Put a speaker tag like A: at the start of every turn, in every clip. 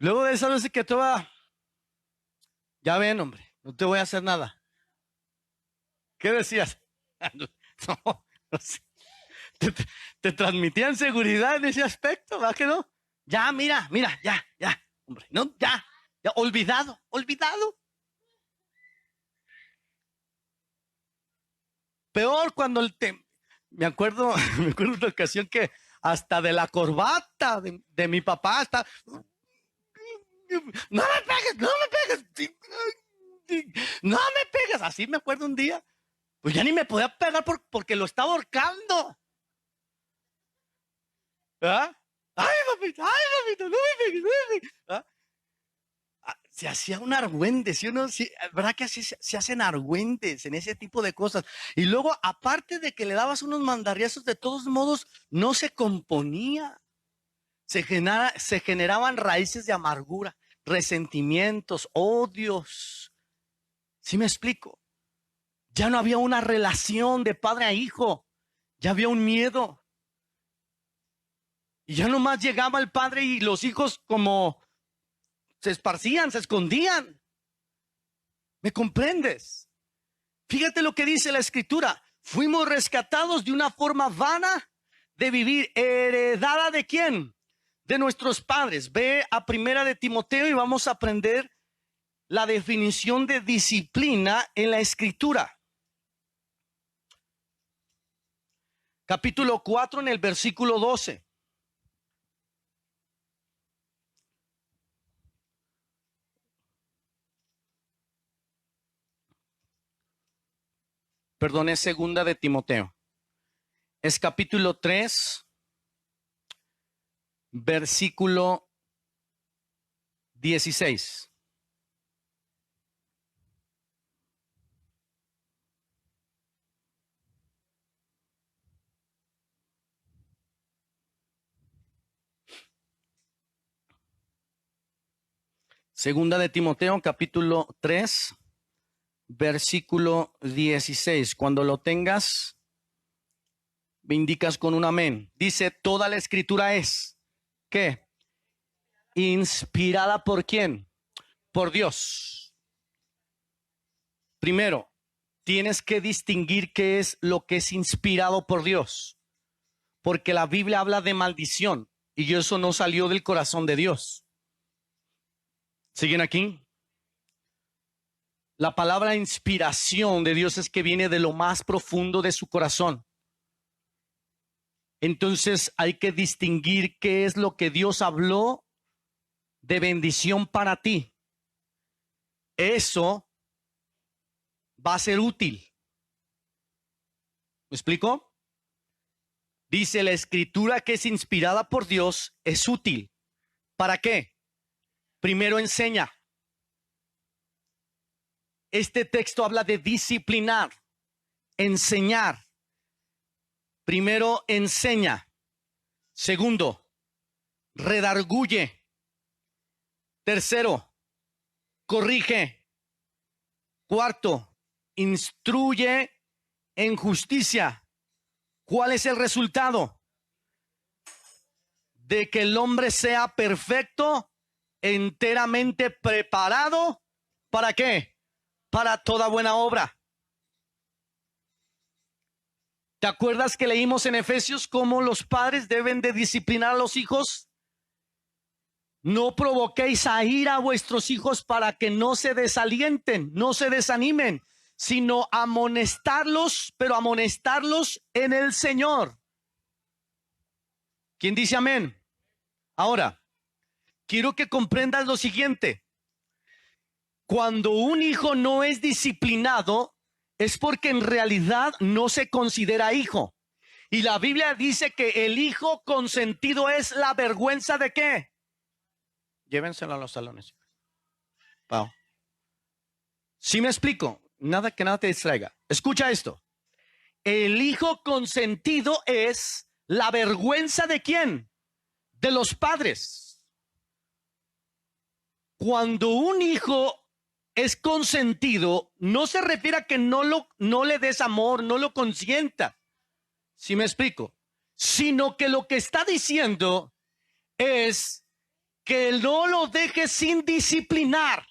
A: Luego de esa vez que tú ya ven, hombre, no te voy a hacer nada. ¿Qué decías? No, no sé. Te transmitían seguridad en ese aspecto, ¿verdad que no? Ya, mira, ya, hombre, no, ya, olvidado. Peor cuando me acuerdo, me acuerdo de una ocasión que hasta de la corbata de mi papá, hasta, no me pegues, no me pegues, así me acuerdo un día, pues ya ni me podía pegar porque lo estaba ahorcando. ¿Ah? Ay, papito, no me pegues, no me pegues. ¿Ah? Se hacía un argüente, ¿sí o no? Sí, ¿verdad que así se hacen argüentes en ese tipo de cosas? Y luego, aparte de que le dabas unos mandarriazos, de todos modos, no se componía. Se generaban raíces de amargura, resentimientos, odios. ¿Sí me explico? Ya no había una relación de padre a hijo, ya había un miedo. Y ya nomás llegaba el padre y los hijos como se esparcían, se escondían. ¿Me comprendes? Fíjate lo que dice la escritura. Fuimos rescatados de una forma vana de vivir, heredada ¿de quién? De nuestros padres. Ve a Primera de Timoteo y vamos a aprender la definición de disciplina en la escritura. Capítulo 4 en el versículo 12. Perdón, es Segunda de Timoteo. Es capítulo 3, versículo 16. Segunda de Timoteo, capítulo 3, versículo 16. Cuando lo tengas, me indicas con un amén. Dice, toda la escritura es, ¿qué? Inspirada ¿por quién? Por Dios. Primero, tienes que distinguir qué es lo que es inspirado por Dios. Porque la Biblia habla de maldición y eso no salió del corazón de Dios. ¿Siguen aquí? La palabra inspiración de Dios es que viene de lo más profundo de su corazón. Entonces hay que distinguir qué es lo que Dios habló de bendición para ti. Eso va a ser útil. ¿Me explico? Dice la escritura que es inspirada por Dios, es útil. ¿Para qué? Primero enseña. Este texto habla de disciplinar, enseñar. Primero enseña. Segundo, redarguye. Tercero, corrige. Cuarto, instruye en justicia. ¿Cuál es el resultado? De que el hombre sea perfecto, enteramente preparado. ¿Para qué? Para toda buena obra. ¿Te acuerdas que leímos en Efesios cómo los padres deben de disciplinar a los hijos? No provoquéis a ira a vuestros hijos para que no se desalienten, no se desanimen, sino amonestarlos, pero amonestarlos en el Señor. ¿Quién dice amén? Ahora, quiero que comprendas lo siguiente. Cuando un hijo no es disciplinado, es porque en realidad no se considera hijo. Y la Biblia dice que el hijo consentido es la vergüenza de ¿qué? Llévenselo a los salones. Wow. ¿Sí me explico? Nada que nada te distraiga. Escucha esto. El hijo consentido es la vergüenza de ¿quién? De los padres. Cuando un hijo es consentido, no se refiere a que no le des amor, no lo consienta. ¿Sí me explico? Sino que lo que está diciendo es que no lo dejes sin disciplinar,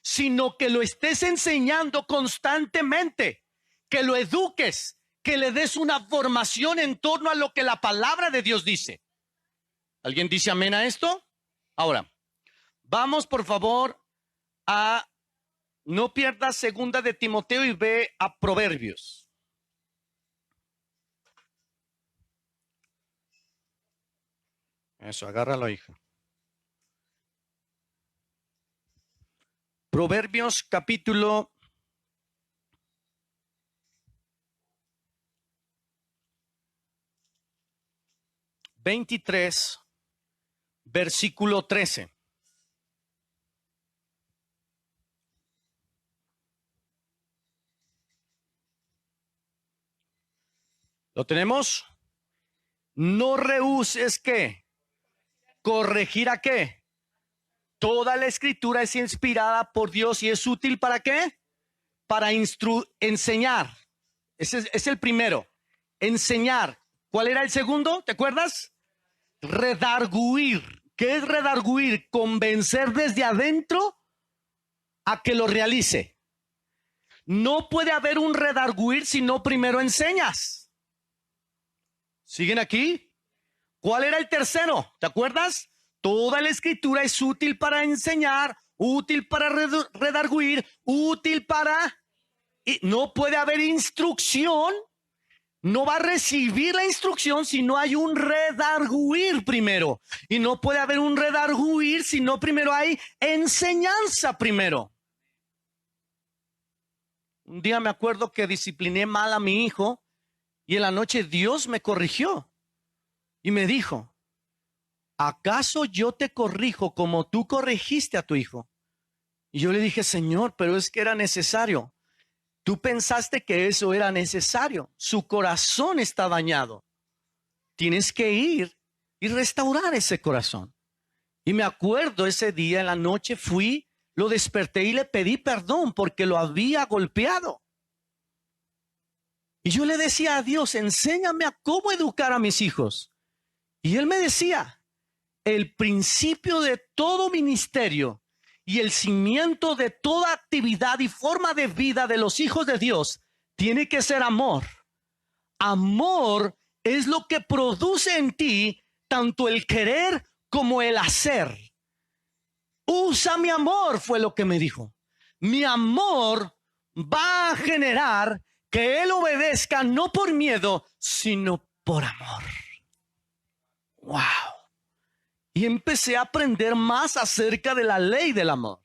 A: sino que lo estés enseñando constantemente, que lo eduques, que le des una formación en torno a lo que la palabra de Dios dice. ¿Alguien dice amén a esto? Ahora, vamos por favor a, no pierdas segunda de Timoteo y ve a Proverbios. Eso, agárralo, hija. Proverbios capítulo 23, versículo 13. ¿Lo tenemos? No rehuses, ¿qué? Corregir ¿a qué? Toda la escritura es inspirada por Dios y es útil ¿para qué? Para enseñar. Ese es el primero. Enseñar. ¿Cuál era el segundo? ¿Te acuerdas? Redarguir. ¿Qué es redarguir? Convencer desde adentro a que lo realice. No puede haber un redarguir si no primero enseñas. ¿Siguen aquí? ¿Cuál era el tercero? ¿Te acuerdas? Toda la escritura es útil para enseñar, útil para redarguir, útil para... Y no puede haber instrucción, no va a recibir la instrucción si no hay un redarguir primero. Y no puede haber un redarguir si no primero hay enseñanza primero. Un día me acuerdo que discipliné mal a mi hijo y en la noche Dios me corrigió. Y me dijo, ¿acaso yo te corrijo como tú corregiste a tu hijo? Y yo le dije, Señor, pero es que era necesario. Tú pensaste que eso era necesario. Su corazón está dañado. Tienes que ir y restaurar ese corazón. Y me acuerdo ese día en la noche fui, lo desperté y le pedí perdón porque lo había golpeado. Y yo le decía a Dios, enséñame a cómo educar a mis hijos. Y él me decía, el principio de todo ministerio y el cimiento de toda actividad y forma de vida de los hijos de Dios tiene que ser amor. Amor es lo que produce en ti tanto el querer como el hacer. Usa mi amor, fue lo que me dijo. Mi amor va a generar que él obedezca no por miedo, sino por amor. Wow. Y empecé a aprender más acerca de la ley del amor.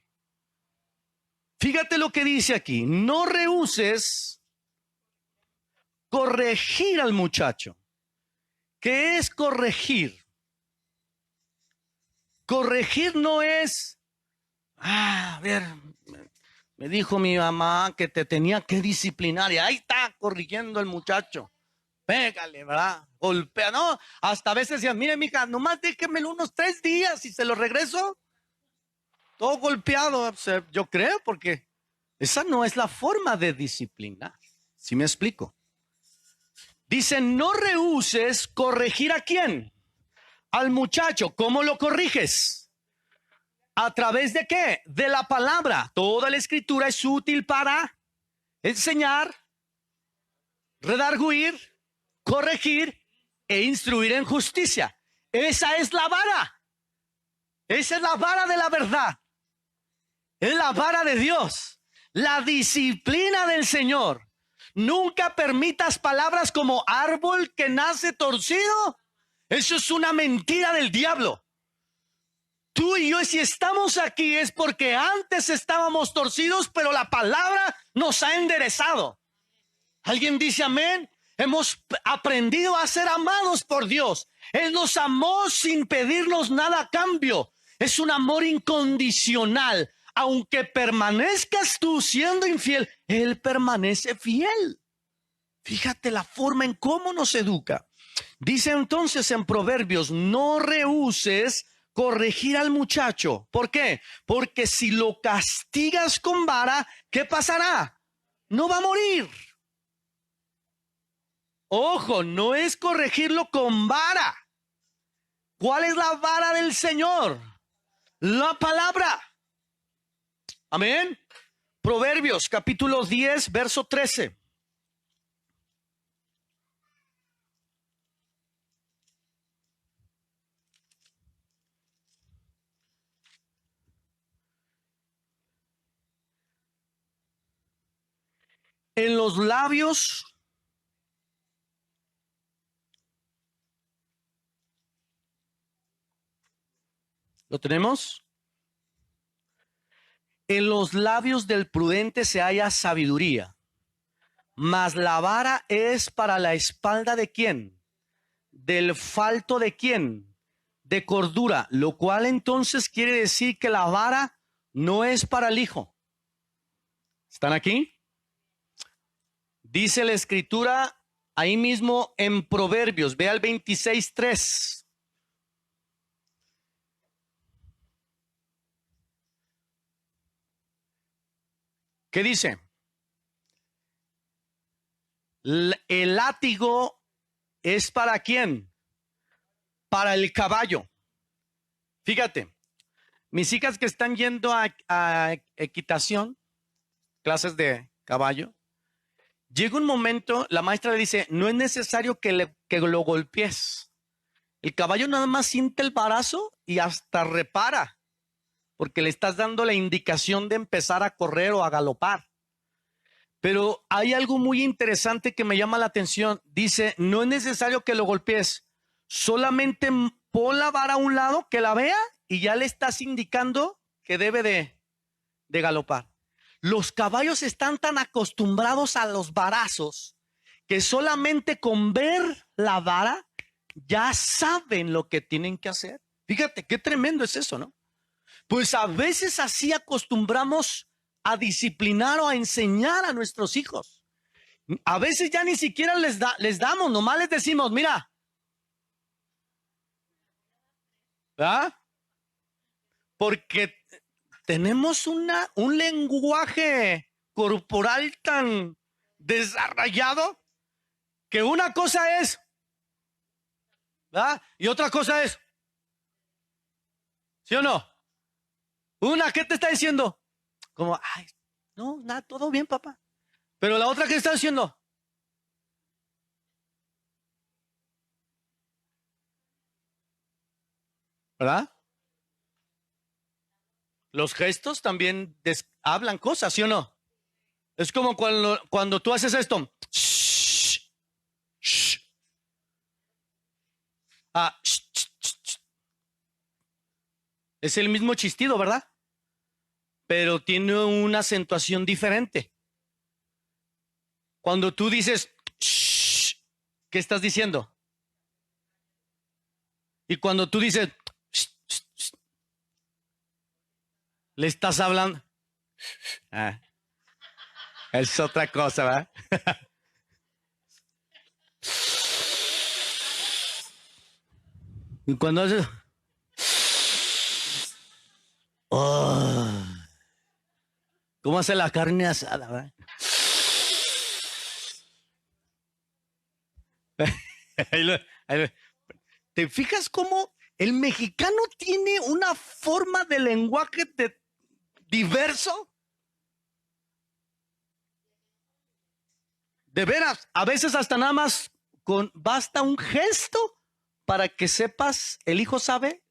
A: Fíjate lo que dice aquí. No rehuses corregir al muchacho. ¿Qué es corregir? Corregir no es, a ver, me dijo mi mamá que te tenía que disciplinar y ahí está corrigiendo el muchacho. Pégale, ¿verdad? Golpea, ¿no? Hasta a veces decían, mire, mija, nomás déjemelo unos 3 días y se lo regreso. Todo golpeado, o sea, yo creo, porque esa no es la forma de disciplinar. ¿Sí me explico? Dice, no rehuses corregir ¿a quién? Al muchacho. ¿Cómo lo corriges? ¿A través de qué? De la palabra. Toda la escritura es útil para enseñar, redarguir, corregir e instruir en justicia. Esa es la vara. Esa es la vara de la verdad. Es la vara de Dios. La disciplina del Señor. Nunca permitas palabras como árbol que nace torcido. Eso es una mentira del diablo. Tú y yo, si estamos aquí, es porque antes estábamos torcidos, pero la palabra nos ha enderezado. ¿Alguien dice amén? Hemos aprendido a ser amados por Dios. Él nos amó sin pedirnos nada a cambio. Es un amor incondicional. Aunque permanezcas tú siendo infiel, Él permanece fiel. Fíjate la forma en cómo nos educa. Dice entonces en Proverbios, no rehuses corregir al muchacho. ¿Por qué? Porque si lo castigas con vara, ¿qué pasará? No va a morir. Ojo, no es corregirlo con vara. ¿Cuál es la vara del Señor? la palabra. Amén. Proverbios capítulo 10, verso 13. En los labios ¿lo tenemos? En los labios del prudente se halla sabiduría, mas la vara es para la espalda ¿de quién? Del falto ¿de quién? De cordura, lo cual entonces quiere decir que la vara no es para el hijo. ¿Están aquí? Dice la escritura ahí mismo en Proverbios, ve al 26:3. ¿Qué dice? El látigo es ¿para quién? Para el caballo. Fíjate, mis hijas que están yendo a equitación, clases de caballo, llega un momento, la maestra le dice, no es necesario que lo golpees. El caballo nada más siente el brazo y hasta repara, porque le estás dando la indicación de empezar a correr o a galopar. Pero hay algo muy interesante que me llama la atención. Dice, no es necesario que lo golpees, solamente pon la vara a un lado, que la vea y ya le estás indicando que debe de galopar. Los caballos están tan acostumbrados a los varazos que solamente con ver la vara ya saben lo que tienen que hacer. Fíjate qué tremendo es eso, ¿no? Pues a veces así acostumbramos a disciplinar o a enseñar a nuestros hijos. A veces ya ni siquiera les damos, nomás les decimos, mira, ¿verdad? Porque tenemos un lenguaje corporal tan desarrollado que una cosa es, ¿verdad? Y otra cosa es, ¿sí o no? Una, ¿qué te está diciendo? Como, ay, no, nada, todo bien, papá. Pero la otra, ¿qué está diciendo? ¿Verdad? Los gestos también hablan cosas, ¿sí o no? Es como cuando tú haces esto. Shh, shh. Ah, shh, shh, shh, shh. Es el mismo chistido, ¿verdad? Pero tiene una acentuación diferente. Cuando tú dices, shh, ¿qué estás diciendo? Y cuando tú dices, shh, shh, shh, le estás hablando. Ah, es otra cosa, ¿verdad? Y cuando haces, oh, ¿cómo hace la carne asada, ¿verdad? Ahí lo. ¿Te fijas cómo el mexicano tiene una forma de lenguaje diverso? De veras, a veces hasta nada más basta un gesto para que sepas, el hijo sabe.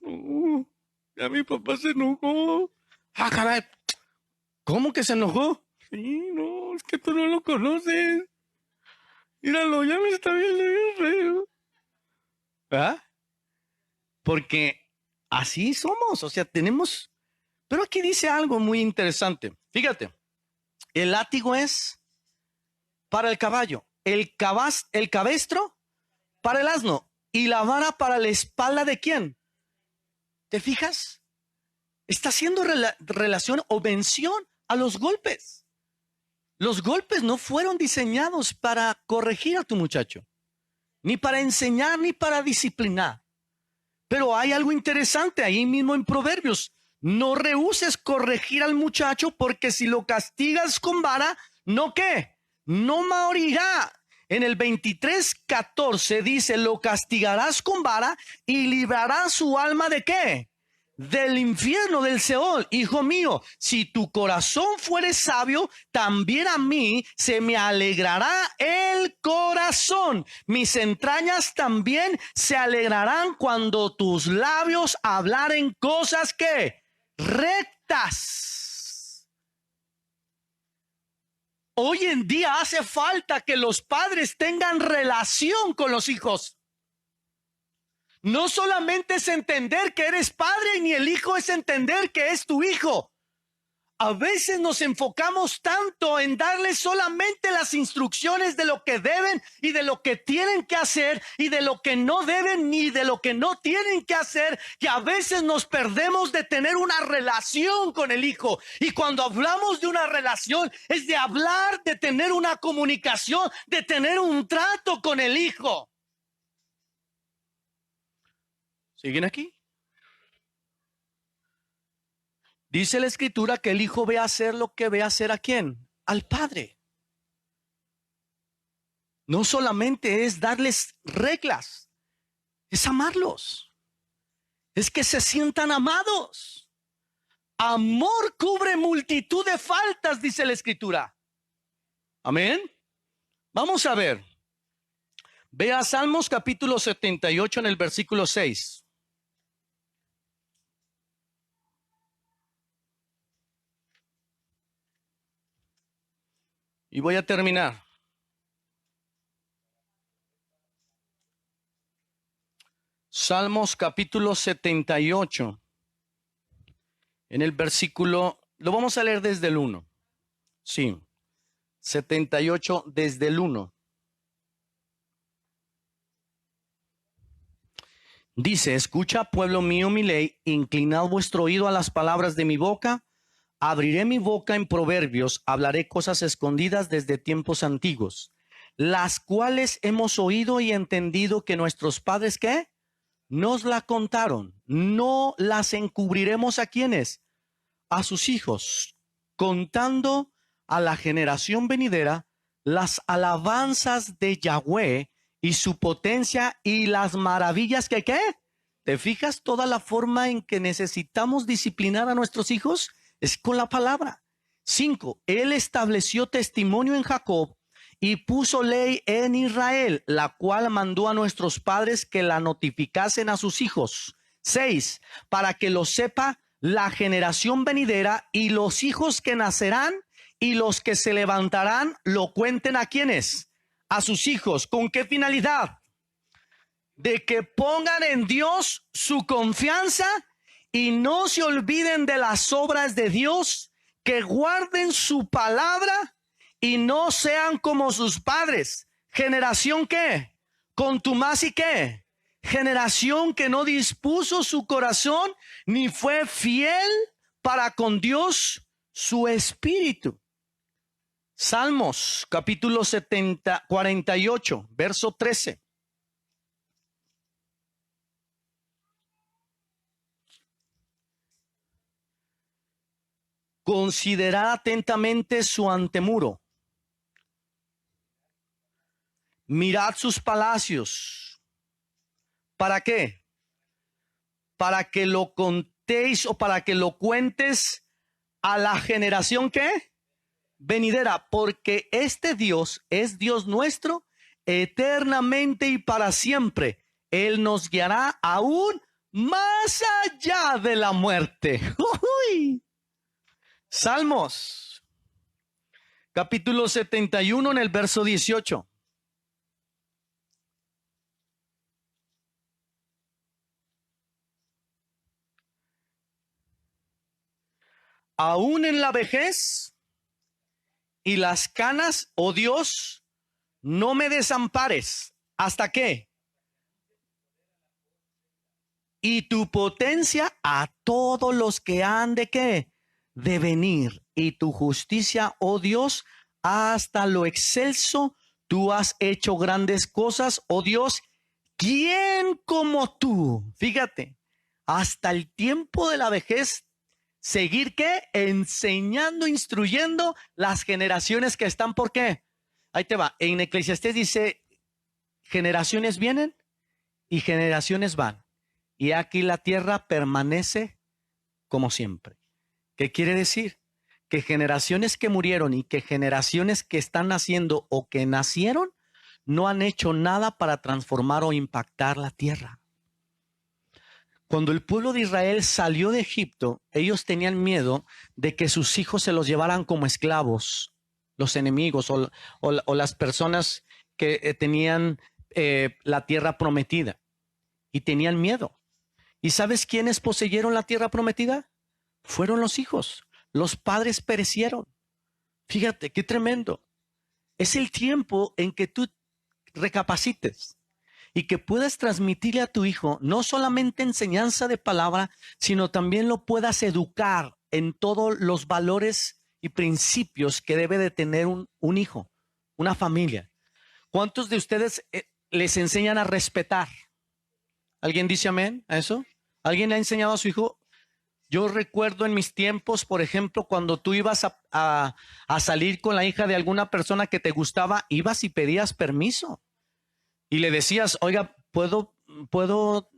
A: Ya mi papá se enojó. Ah, caray, ¿cómo que se enojó? Sí, no, es que tú no lo conoces. Míralo, ya me está viendo bien feo. ¿Ah? Porque así somos, o sea, tenemos. Pero aquí dice algo muy interesante. Fíjate, el látigo es para el caballo, el cabestro para el asno y la vara para la espalda ¿de quién? ¿Te fijas? Está haciendo relación o mención a los golpes. Los golpes no fueron diseñados para corregir a tu muchacho, ni para enseñar, ni para disciplinar. Pero hay algo interesante ahí mismo en Proverbios. No rehuses corregir al muchacho, porque si lo castigas con vara, ¿no qué? No morirá. En el 23:14 dice, lo castigarás con vara y librarás su alma ¿de qué? Del infierno, del Seol. Hijo mío, si tu corazón fuere sabio, también a mí se me alegrará el corazón. Mis entrañas también se alegrarán cuando tus labios hablaren cosas que rectas. Hoy en día hace falta que los padres tengan relación con los hijos. No solamente es entender que eres padre, ni el hijo es entender que es tu hijo. A veces nos enfocamos tanto en darles solamente las instrucciones de lo que deben y de lo que tienen que hacer y de lo que no deben ni de lo que no tienen que hacer, que a veces nos perdemos de tener una relación con el hijo. Y cuando hablamos de una relación es de hablar, de tener una comunicación, de tener un trato con el hijo. ¿Siguen aquí? Dice la escritura que el hijo ve hacer lo que ve hacer a quién, al padre. No solamente es darles reglas, es amarlos. Es que se sientan amados. Amor cubre multitud de faltas, dice la escritura. Amén. Vamos a ver. Vea Salmos capítulo 78 en el versículo 6. Y voy a terminar. Salmos capítulo 78. En el versículo, lo vamos a leer desde el 1. Sí, 78 desde el 1. Dice, escucha, pueblo mío, mi ley, inclinad vuestro oído a las palabras de mi boca. Abriré mi boca en proverbios, hablaré cosas escondidas desde tiempos antiguos, las cuales hemos oído y entendido que nuestros padres, ¿qué? Nos la contaron. No las encubriremos a quienes, a sus hijos, contando a la generación venidera las alabanzas de Yahweh y su potencia y las maravillas que, ¿qué? ¿Te fijas toda la forma en que necesitamos disciplinar a nuestros hijos? Es con la palabra. 5. Él estableció testimonio en Jacob y puso ley en Israel, la cual mandó a nuestros padres que la notificasen a sus hijos. 6. Para que lo sepa la generación venidera y los hijos que nacerán y los que se levantarán lo cuenten a quienes, a sus hijos. ¿Con qué finalidad? De que pongan en Dios su confianza y no se olviden de las obras de Dios, que guarden su palabra y no sean como sus padres. Generación ¿qué? Contumaz y ¿qué? Generación que no dispuso su corazón ni fue fiel para con Dios su espíritu. Salmos capítulo 48, verso 13. Considerad atentamente su antemuro. Mirad sus palacios. ¿Para qué? Para que lo contéis o para que lo cuentes a la generación ¿qué? Venidera, porque este Dios es Dios nuestro eternamente y para siempre. Él nos guiará aún más allá de la muerte. ¡Uy! Salmos, capítulo 71 en el verso 18. Aún en la vejez y las canas, oh Dios, no me desampares. ¿Hasta qué? Y tu potencia a todos los que han de qué? De venir, y tu justicia, oh Dios, hasta lo excelso. Tú has hecho grandes cosas, oh Dios. ¿Quién como tú? Fíjate, hasta el tiempo de la vejez, seguir ¿qué? Enseñando, instruyendo las generaciones que están, ¿por qué? ahí te va. En Eclesiastés dice, generaciones vienen y generaciones van. Y aquí la tierra permanece como siempre. ¿Qué quiere decir? Que generaciones que murieron y que generaciones que están naciendo o que nacieron no han hecho nada para transformar o impactar la tierra. Cuando el pueblo de Israel salió de Egipto, ellos tenían miedo de que sus hijos se los llevaran como esclavos, los enemigos o las personas que tenían la tierra prometida. Y tenían miedo. ¿Y sabes quiénes poseyeron la tierra prometida? Fueron los hijos. Los padres perecieron. Fíjate, qué tremendo. Es el tiempo en que tú recapacites y que puedas transmitirle a tu hijo no solamente enseñanza de palabra, sino también lo puedas educar en todos los valores y principios que debe de tener un hijo, una familia. ¿Cuántos de ustedes les enseñan a respetar? ¿Alguien dice amén a eso? ¿Alguien le ha enseñado a su hijo? Yo recuerdo en mis tiempos, por ejemplo, cuando tú ibas a salir con la hija de alguna persona que te gustaba, ibas y pedías permiso. Y le decías, oiga, ¿puedo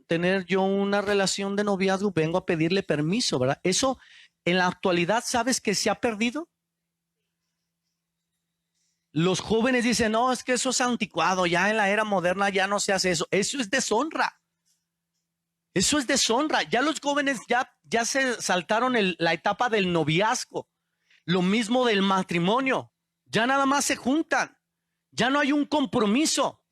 A: tener yo una relación de noviazgo? Vengo a pedirle permiso, ¿verdad? Eso en la actualidad, ¿sabes que se ha perdido? Los jóvenes dicen, no, es que eso es anticuado, ya en la era moderna ya no se hace eso. Eso es deshonra. Eso es deshonra. Ya los jóvenes ya se saltaron la etapa del noviazgo. Lo mismo del matrimonio. Ya nada más se juntan. Ya no hay un compromiso.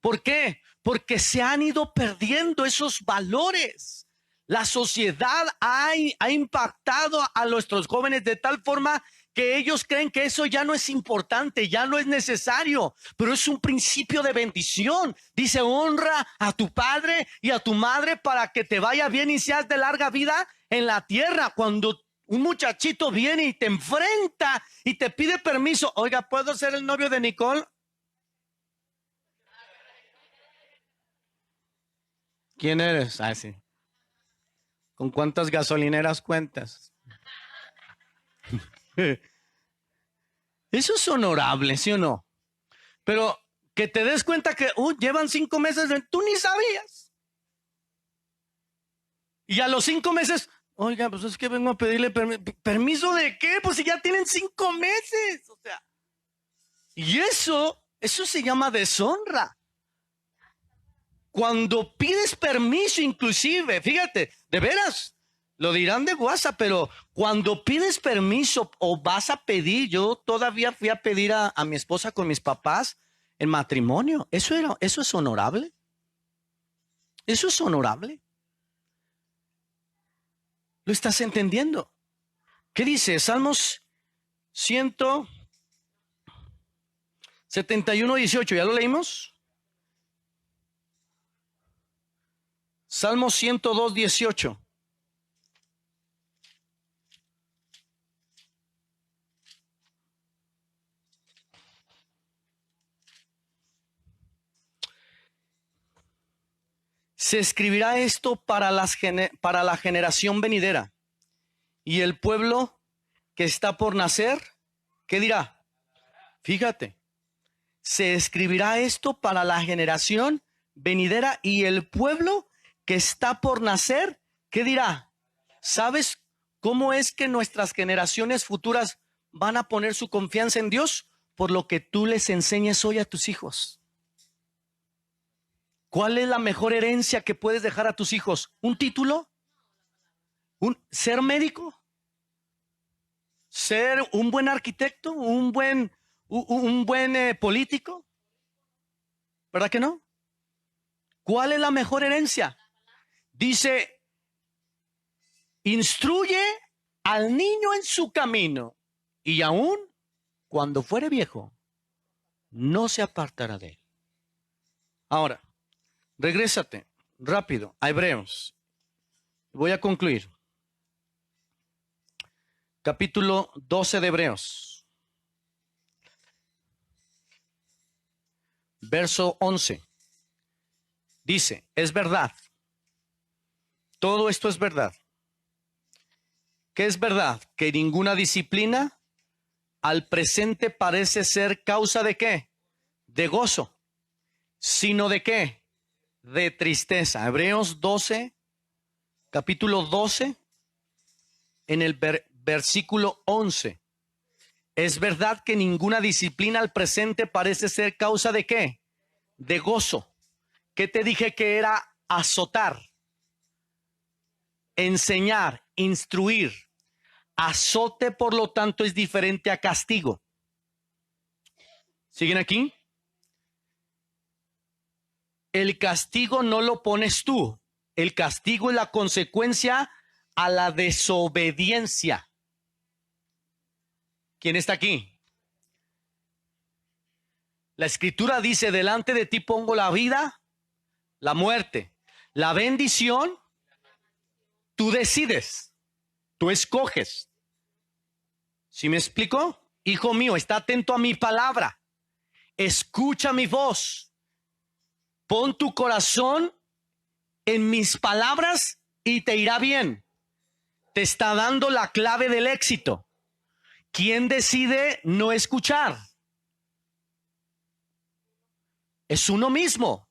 A: ¿Por qué? Porque se han ido perdiendo esos valores. La sociedad ha impactado a nuestros jóvenes de tal forma que ellos creen que eso ya no es importante, ya no es necesario, pero es un principio de bendición. Dice, honra a tu padre y a tu madre para que te vaya bien y seas de larga vida en la tierra. Cuando un muchachito viene y te enfrenta y te pide permiso, oiga, ¿puedo ser el novio de Nicole? ¿Quién eres? Ah, sí. ¿Con cuántas gasolineras cuentas? Eso es honorable, ¿sí o no? Pero que te des cuenta que llevan 5 meses, tú ni sabías. Y a los 5 meses, oiga, pues es que vengo a pedirle permiso de qué, pues si ya tienen 5 meses. O sea, y eso se llama deshonra. Cuando pides permiso, inclusive, fíjate, de veras, lo dirán de WhatsApp, pero cuando pides permiso o vas a pedir, yo todavía fui a pedir a mi esposa con mis papás en matrimonio. Eso es honorable. Eso es honorable. ¿Lo estás entendiendo? ¿Qué dice? Salmos 171, 18. ¿Ya lo leímos? Salmo 102, 18. Se escribirá esto para la generación venidera. Y el pueblo que está por nacer, ¿qué dirá? Fíjate, se escribirá esto para la generación venidera y el pueblo que está por nacer, ¿qué dirá? ¿Sabes cómo es que nuestras generaciones futuras van a poner su confianza en Dios? Por lo que tú les enseñes hoy a tus hijos. ¿Cuál es la mejor herencia que puedes dejar a tus hijos? ¿Un título? ¿Ser médico? ¿Ser un buen arquitecto? ¿Un buen político? ¿Verdad que no? ¿Cuál es la mejor herencia? Dice, instruye al niño en su camino y aún cuando fuere viejo, no se apartará de él. Ahora, regrésate rápido a Hebreos. Voy a concluir. Capítulo 12 de Hebreos. Verso 11. Dice, es verdad. Todo esto es verdad. ¿Qué es verdad? Que ninguna disciplina al presente parece ser causa de ¿qué? De gozo, sino de ¿qué? De tristeza. Hebreos 12, capítulo 12, en el versículo 11. Es verdad que ninguna disciplina al presente parece ser causa de ¿qué? De gozo. ¿Qué te dije que era azotar? Enseñar, instruir. Azote, por lo tanto, es diferente a castigo. ¿Siguen aquí? El castigo no lo pones tú. El castigo es la consecuencia a la desobediencia. ¿Quién está aquí? La escritura dice, delante de ti pongo la vida, la muerte, la bendición. Tú decides, tú escoges. ¿Sí me explico? Hijo mío, está atento a mi palabra. Escucha mi voz. Pon tu corazón en mis palabras y te irá bien. Te está dando la clave del éxito. ¿Quién decide no escuchar? Es uno mismo.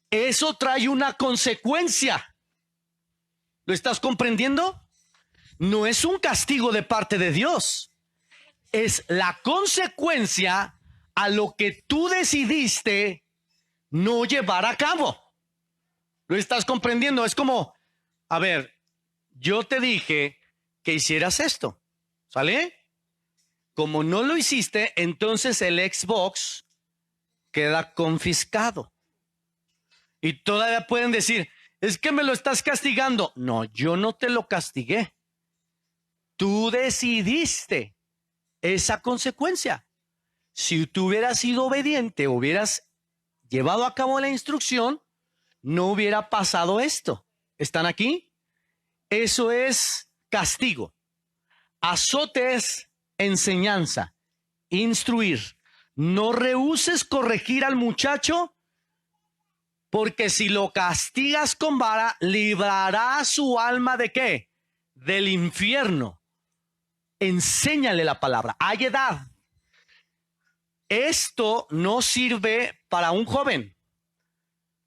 A: Eso trae una consecuencia. ¿Lo estás comprendiendo? No es un castigo de parte de Dios. Es la consecuencia a lo que tú decidiste no llevar a cabo. ¿Lo estás comprendiendo? Es como, a ver, yo te dije que hicieras esto, ¿sale? Como no lo hiciste, entonces el Xbox queda confiscado. Y todavía pueden decir, es que me lo estás castigando. No, yo no te lo castigué. Tú decidiste esa consecuencia. Si tú hubieras sido obediente, hubieras llevado a cabo la instrucción, no hubiera pasado esto. ¿Están aquí? Eso es castigo. Azote es enseñanza, instruir. No rehúses corregir al muchacho, porque si lo castigas con vara, librará su alma ¿de qué? Del infierno. Enséñale la palabra. Hay edad. Esto no sirve para un joven.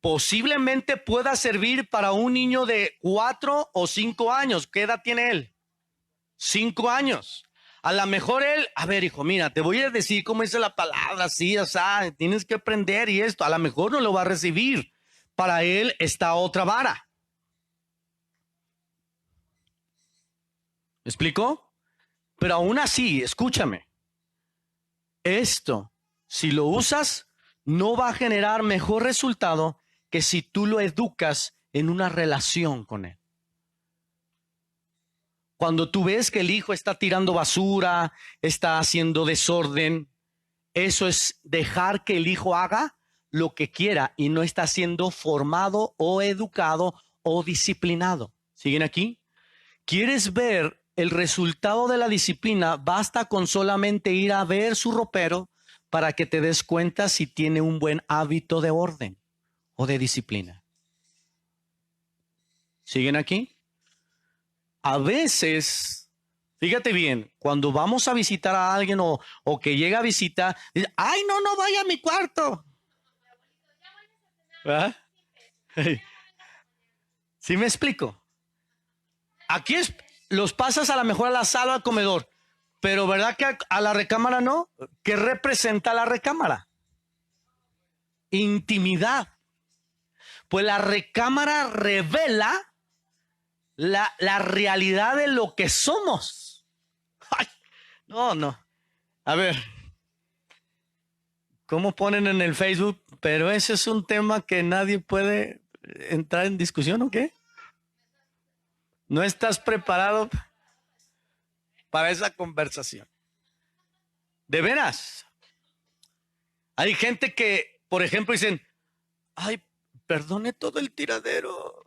A: Posiblemente pueda servir para un niño de 4 o 5 años. ¿Qué edad tiene él? 5 años. A lo mejor él, a ver, hijo, mira, te voy a decir cómo dice la palabra, así, o sea, tienes que aprender y esto. A lo mejor no lo va a recibir. Para él está otra vara. ¿Me explico? Pero aún así, escúchame. Esto, si lo usas, no va a generar mejor resultado que si tú lo educas en una relación con él. Cuando tú ves que el hijo está tirando basura, está haciendo desorden, eso es dejar que el hijo haga lo que quiera y no está siendo formado o educado o disciplinado. ¿Siguen aquí? ¿Quieres ver el resultado de la disciplina? Basta con solamente ir a ver su ropero para que te des cuenta si tiene un buen hábito de orden o de disciplina. ¿Siguen aquí? A veces, fíjate bien, cuando vamos a visitar a alguien o que llega a visita, dice, ay, no vaya a mi cuarto. ¿Verdad? ¿Sí me explico? Aquí los pasas a lo mejor a la sala, al comedor, pero ¿verdad que a la recámara no? ¿Qué representa la recámara? Intimidad. Pues la recámara revela la realidad de lo que somos. Ay, no. A ver, ¿cómo ponen en el Facebook? Pero ese es un tema que nadie puede entrar en discusión, ¿o qué? ¿No estás preparado para esa conversación? De veras. Hay gente que, por ejemplo, dicen, ay, perdone todo el tiradero.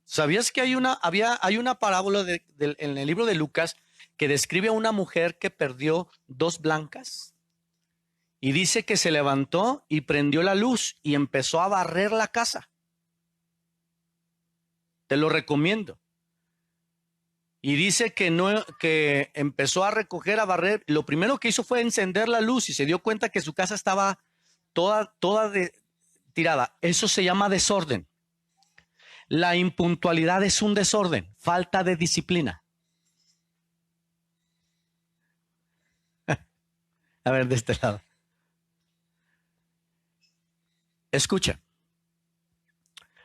A: ¿Sabías que hay una parábola en el libro de Lucas que describe a una mujer que perdió 2 blancas? Y dice que se levantó y prendió la luz y empezó a barrer la casa. Te lo recomiendo. Y dice que no, que empezó a recoger, a barrer. Lo primero que hizo fue encender la luz y se dio cuenta que su casa estaba toda tirada. Eso se llama desorden. La impuntualidad es un desorden, falta de disciplina. A ver, de este lado. Escucha.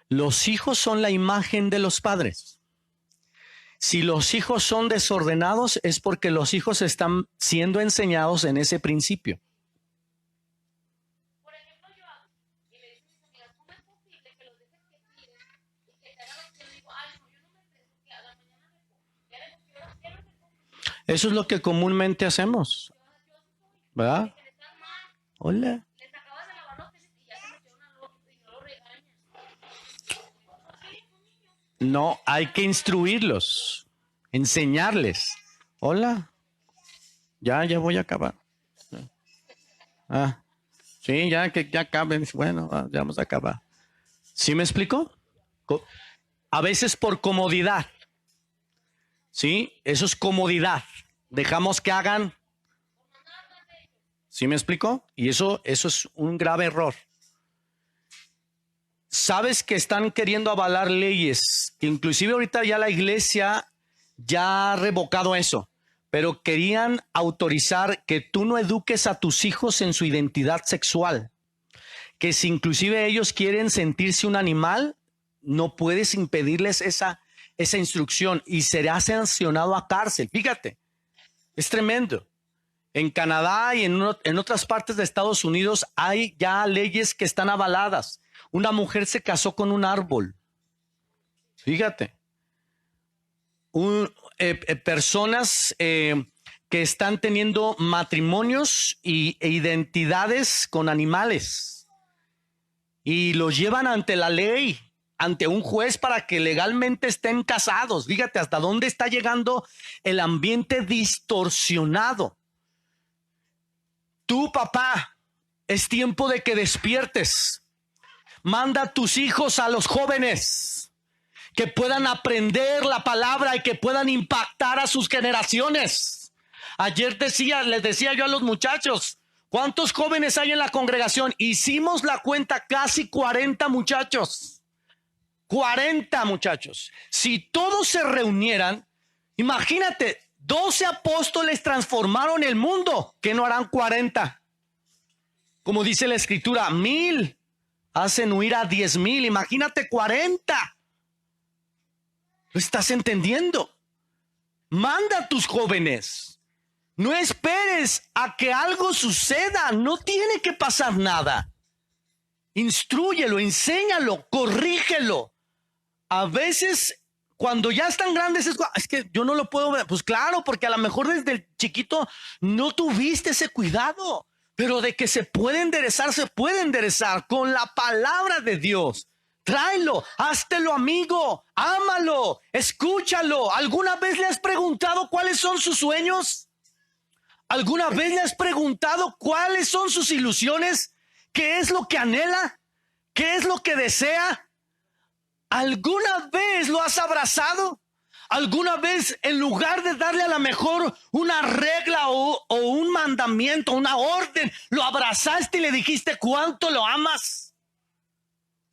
A: Los hijos son la imagen de los padres. Si los hijos son desordenados es porque los hijos están siendo enseñados en ese principio.
B: Por ejemplo, yo hago y me dicen mis amigas, ¿cómo es posible que los dejes que tiren y que te hagan lo que yo digo? Ay, no, yo no me estreso, que a la mañana me pongo. Ya le pusieron, ya no me pongo.
A: Eso es lo que comúnmente hacemos, ¿verdad?
B: Que le están mal,
A: Hola.
B: les acabas de lavar los tenis y ya se metieron al horno y no lo regañas.
A: No, hay que instruirlos, enseñarles. Hola. Ya voy a acabar. Ah, sí, ya que ya acaben. Bueno, ya vamos a acabar. ¿Sí me explico? A veces por comodidad. ¿Sí? Eso es comodidad. Dejamos que hagan. ¿Sí me explico? Y eso es un grave error. Sabes que están queriendo avalar leyes, que inclusive ahorita ya la iglesia ya ha revocado eso, pero querían autorizar que tú no eduques a tus hijos en su identidad sexual, que si inclusive ellos quieren sentirse un animal, no puedes impedirles esa instrucción y será sancionado a cárcel. Fíjate, es tremendo. En Canadá y en otras partes de Estados Unidos hay ya leyes que están avaladas. Una mujer se casó con un árbol. Fíjate. Personas que están teniendo matrimonios e identidades con animales. Y los llevan ante la ley, ante un juez para que legalmente estén casados. Fíjate hasta dónde está llegando el ambiente distorsionado. Tú, papá, es tiempo de que despiertes. Manda a tus hijos a los jóvenes que puedan aprender la palabra y que puedan impactar a sus generaciones. Ayer les decía yo a los muchachos, ¿cuántos jóvenes hay en la congregación? Hicimos la cuenta, casi 40 muchachos. 40 muchachos. Si todos se reunieran, imagínate, 12 apóstoles transformaron el mundo. ¿Qué no harán 40? Como dice la escritura, 1000 hacen huir a 10,000. Imagínate 40. ¿Lo estás entendiendo? Manda a tus jóvenes. No esperes a que algo suceda. No tiene que pasar nada. Instrúyelo, enséñalo, corrígelo. A veces, cuando ya están grandes, es que yo no lo puedo ver. Pues claro, porque a lo mejor desde el chiquito no tuviste ese cuidado. Pero de que se puede enderezar con la palabra de Dios. Tráelo, háztelo amigo, ámalo, escúchalo. ¿Alguna vez le has preguntado cuáles son sus sueños? ¿Alguna vez le has preguntado cuáles son sus ilusiones? ¿Qué es lo que anhela? ¿Qué es lo que desea? ¿Alguna vez lo has abrazado? ¿Alguna vez en lugar de darle a lo mejor una regla o un mandamiento, una orden, lo abrazaste y le dijiste cuánto lo amas?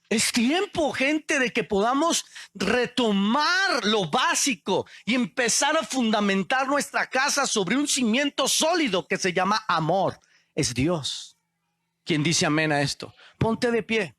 A: Es tiempo, gente, de que podamos retomar lo básico y empezar a fundamentar nuestra casa sobre un cimiento sólido que se llama amor. Es Dios. ¿Quién dice amén a esto? Ponte de pie.